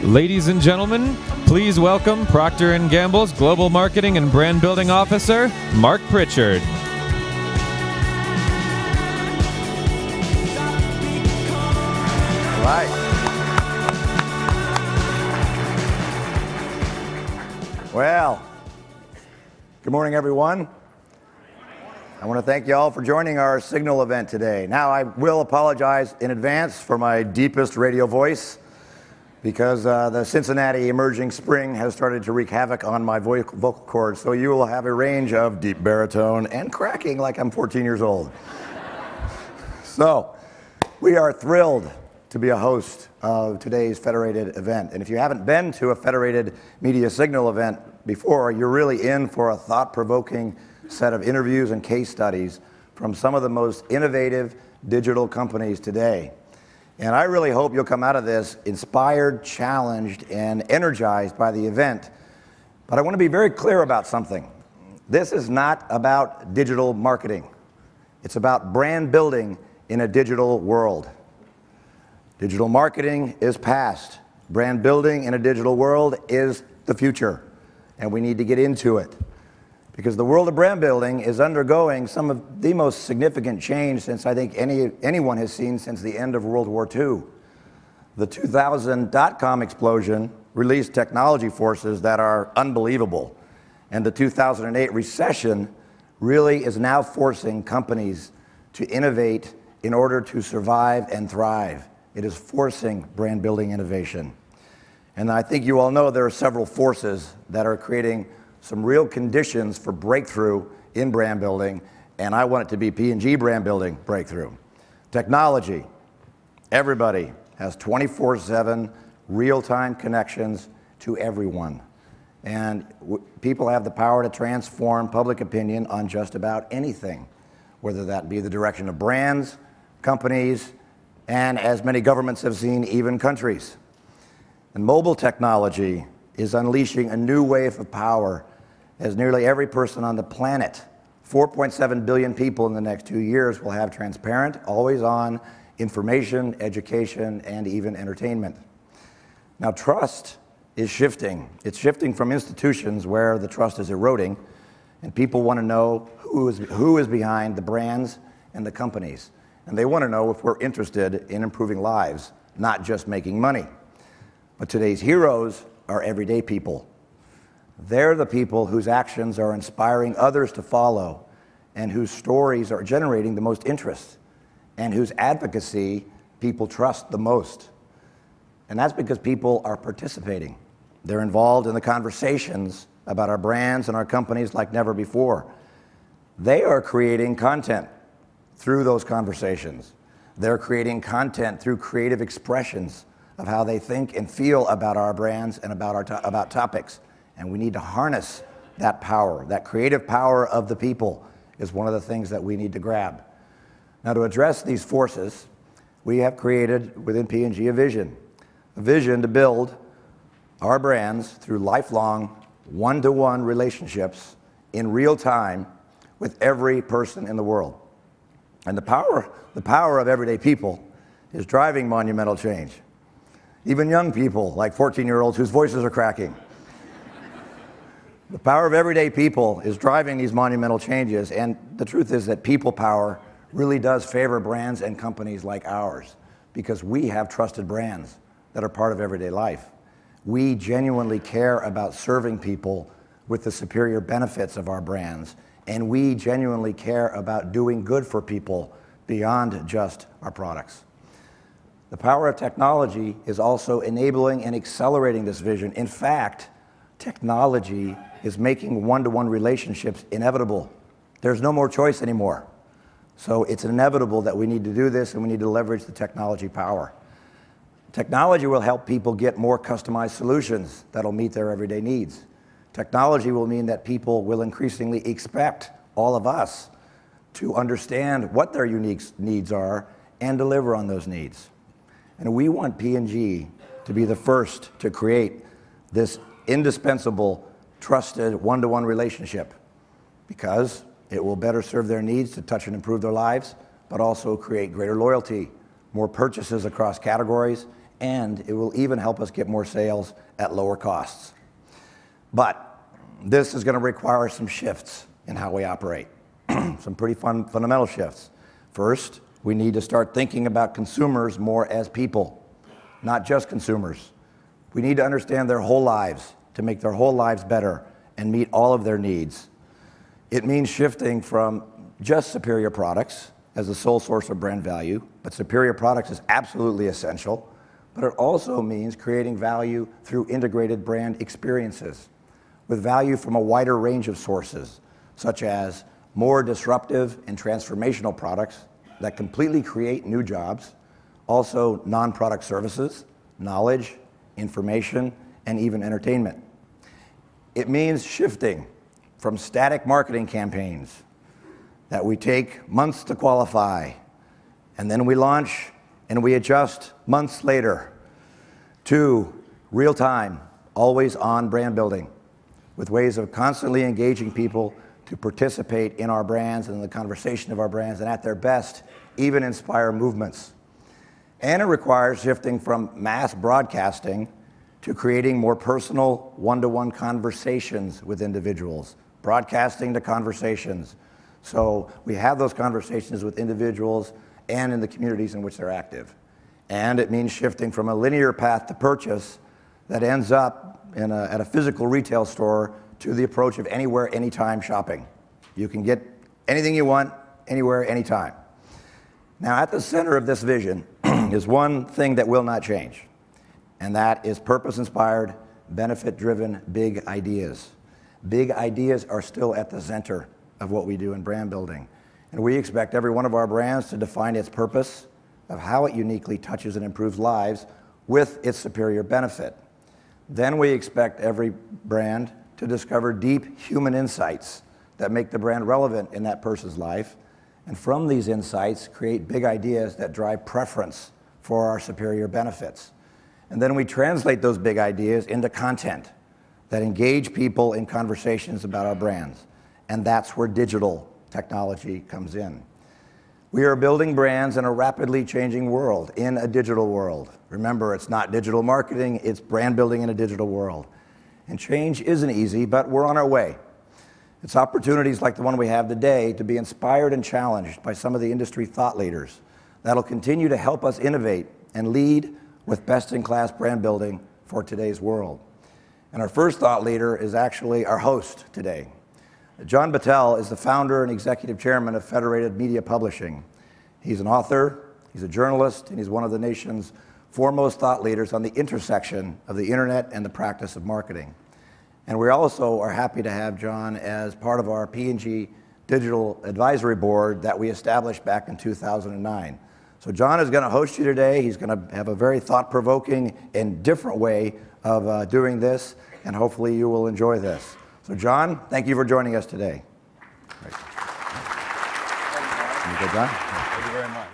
Ladies and gentlemen, please welcome Procter & Gamble's Global Marketing and Brand Building Officer, Marc Pritchard. All right. Well, good morning, everyone. I want to thank you all for joining our Signal event today. Now, I will apologize in advance for my deepest radio voice because the Cincinnati emerging spring has started to wreak havoc on my vocal cords, so you will have a range of deep baritone and cracking like I'm 14 years old. So, we are thrilled to be a host of today's Federated event. And if you haven't been to a Federated Media Signal event before, you're really in for a thought-provoking set of interviews and case studies from some of the most innovative digital companies today. And I really hope you'll come out of this inspired, challenged, and energized by the event. But I want to be very clear about something. This is not about digital marketing. It's about brand building in a digital world. Digital marketing is past. Brand building in a digital world is the future, and we need to get into it. Because the world of brand building is undergoing some of the most significant change since I think anyone has seen since the end of World War II. The 2000 dot-com explosion released technology forces that are unbelievable. And the 2008 recession really is now forcing companies to innovate in order to survive and thrive. It is forcing brand building innovation. And I think you all know there are several forces that are creating some real conditions for breakthrough in brand building, and I want it to be P&G brand building breakthrough. Technology. Everybody has 24/7 real-time connections to everyone. And people have the power to transform public opinion on just about anything, whether that be the direction of brands, companies, and as many governments have seen, even countries. And mobile technology is unleashing a new wave of power as nearly every person on the planet, 4.7 billion people in the next 2 years, will have transparent, always-on information, education, and even entertainment. Now, trust is shifting. It's shifting from institutions where the trust is eroding, and people want to know who is behind the brands and the companies. And they want to know if we're interested in improving lives, not just making money. But today's heroes are everyday people. They're the people whose actions are inspiring others to follow and whose stories are generating the most interest and whose advocacy people trust the most. And that's because people are participating. They're involved in the conversations about our brands and our companies like never before. They are creating content through those conversations. They're creating content through creative expressions of how they think and feel about our brands and about topics. And we need to harness that power. That creative power of the people is one of the things that we need to grab. Now, to address these forces, we have created within P&G a vision to build our brands through lifelong, one-to-one relationships in real time with every person in the world. And the power of everyday people is driving monumental change. Even young people, like 14-year-olds whose voices are cracking. The power of everyday people is driving these monumental changes, and the truth is that people power really does favor brands and companies like ours because we have trusted brands that are part of everyday life. We genuinely care about serving people with the superior benefits of our brands, and we genuinely care about doing good for people beyond just our products. The power of technology is also enabling and accelerating this vision. In fact, technology is making one-to-one relationships inevitable. There's no more choice anymore. So it's inevitable that we need to do this, and we need to leverage the technology power. Technology will help people get more customized solutions that'll meet their everyday needs. Technology will mean that people will increasingly expect all of us to understand what their unique needs are and deliver on those needs. And we want P&G to be the first to create this indispensable, trusted, one-to-one relationship because it will better serve their needs to touch and improve their lives, but also create greater loyalty, more purchases across categories, and it will even help us get more sales at lower costs. But this is going to require some shifts in how we operate, some pretty fundamental shifts. First, we need to start thinking about consumers more as people, not just consumers. We need to understand their whole lives to make their whole lives better and meet all of their needs. It means shifting from just superior products as the sole source of brand value, but superior products is absolutely essential, but it also means creating value through integrated brand experiences with value from a wider range of sources, such as more disruptive and transformational products that completely create new jobs, also non-product services, knowledge, information, and even entertainment. It means shifting from static marketing campaigns that we take months to qualify, and then we launch and we adjust months later, to real-time, always-on brand building with ways of constantly engaging people to participate in our brands and in the conversation of our brands, and at their best, even inspire movements. And it requires shifting from mass broadcasting to creating more personal, one-to-one conversations with individuals, broadcasting to conversations. So we have those conversations with individuals and in the communities in which they're active. And it means shifting from a linear path to purchase that ends up at a physical retail store to the approach of anywhere, anytime shopping. You can get anything you want, anywhere, anytime. Now, at the center of this vision is one thing that will not change, and that is purpose-inspired, benefit-driven big ideas. Big ideas are still at the center of what we do in brand building. And we expect every one of our brands to define its purpose of how it uniquely touches and improves lives with its superior benefit. Then we expect every brand to discover deep human insights that make the brand relevant in that person's life. And from these insights, create big ideas that drive preference for our superior benefits. And then we translate those big ideas into content that engage people in conversations about our brands. And that's where digital technology comes in. We are building brands in a rapidly changing world, in a digital world. Remember, it's not digital marketing, it's brand building in a digital world. And change isn't easy, but we're on our way. It's opportunities like the one we have today to be inspired and challenged by some of the industry thought leaders that'll continue to help us innovate and lead with best-in-class brand building for today's world. And our first thought leader is actually our host today. John Battelle is the founder and executive chairman of Federated Media Publishing. He's an author, he's a journalist, and he's one of the nation's foremost thought leaders on the intersection of the internet and the practice of marketing. And we also are happy to have John as part of our P&G Digital Advisory Board that we established back in 2009. So John is going to host you today. He's going to have a very thought-provoking and different way of doing this, and hopefully you will enjoy this. So John, thank you for joining us today. Great. You good, John? Thank you very much.